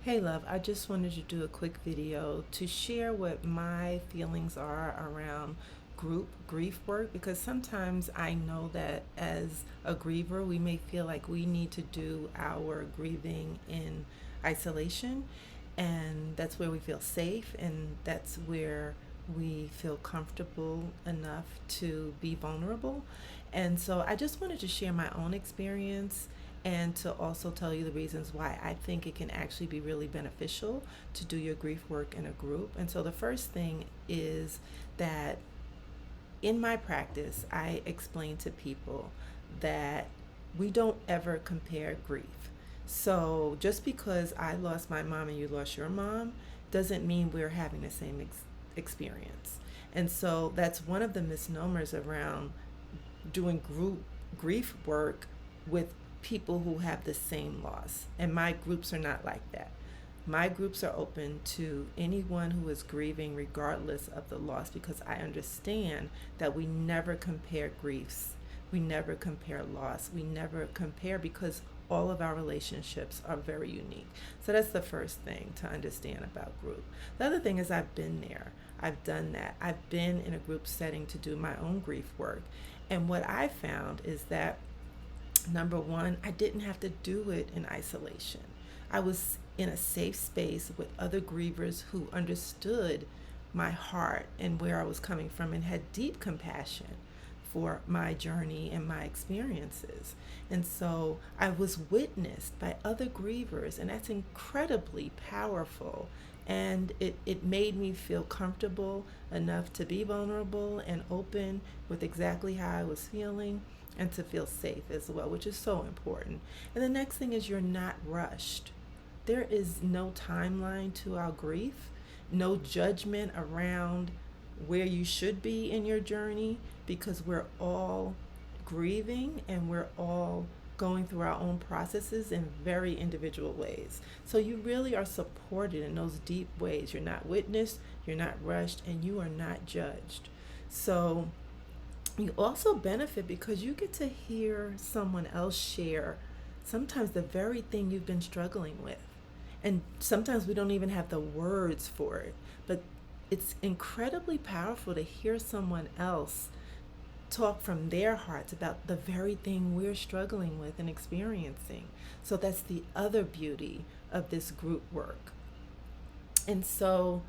Hey love, I just wanted to do a quick video to share what my feelings are around group grief work because sometimes I know that as a griever, we may feel like we need to do our grieving in isolation, and that's where we feel safe, and that's where we feel comfortable enough to be vulnerable. And so I just wanted to share my own experience and to also tell you the reasons why I think it can actually be really beneficial to do your grief work in a group. And so the first thing is that in my practice, I explain to people that we don't ever compare grief. So just because I lost my mom and you lost your mom doesn't mean we're having the same experience. And so that's one of the misnomers around doing group grief work with people who have the same loss. And my groups are not like that. My groups are open to anyone who is grieving regardless of the loss because I understand that we never compare griefs. We never compare loss. We never compare because all of our relationships are very unique. So that's the first thing to understand about group. The other thing is I've been there. I've done that. I've been in a group setting to do my own grief work. And what I found is that number one, I didn't have to do it in isolation. I was in a safe space with other grievers who understood my heart and where I was coming from and had deep compassion for my journey and my experiences. And so I was witnessed by other grievers, and that's incredibly powerful. And it made me feel comfortable enough to be vulnerable and open with exactly how I was feeling and to feel safe as well, which is so important. And the next thing is you're not rushed. There is no timeline to our grief, no judgment around where you should be in your journey because we're all grieving and we're all going through our own processes in very individual ways. So you really are supported in those deep ways. You're not witnessed, you're not rushed, and you are not judged. So you also benefit because you get to hear someone else share sometimes the very thing you've been struggling with. And sometimes we don't even have the words for it, but it's incredibly powerful to hear someone else talk from their hearts about the very thing we're struggling with and experiencing. So that's the other beauty of this group work. And so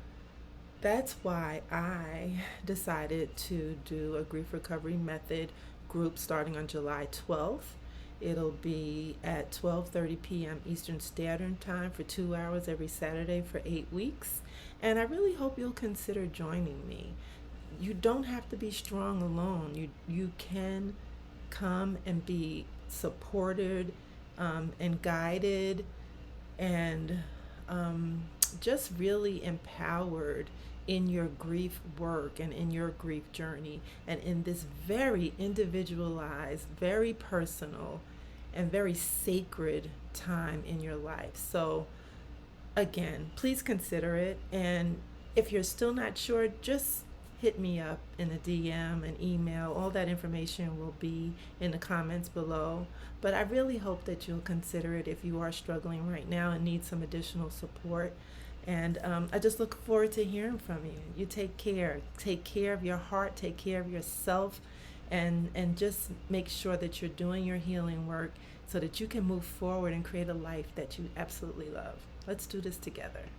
that's why I decided to do a grief recovery method group starting on July 12th. It'll be at 12:30 p.m. Eastern Standard Time for 2 hours every Saturday for 8 weeks. And I really hope you'll consider joining me. You don't have to be strong alone. You can come and be supported and guided and just really empowered in your grief work and in your grief journey and in this very individualized, very personal, and very sacred time in your life. So again, please consider it. And if you're still not sure, just hit me up in a DM, an email. All that information will be in the comments below. But I really hope that you'll consider it if you are struggling right now and need some additional support. And I just look forward to hearing from you. You take care. Take care of your heart. Take care of yourself. And just make sure that you're doing your healing work so that you can move forward and create a life that you absolutely love. Let's do this together.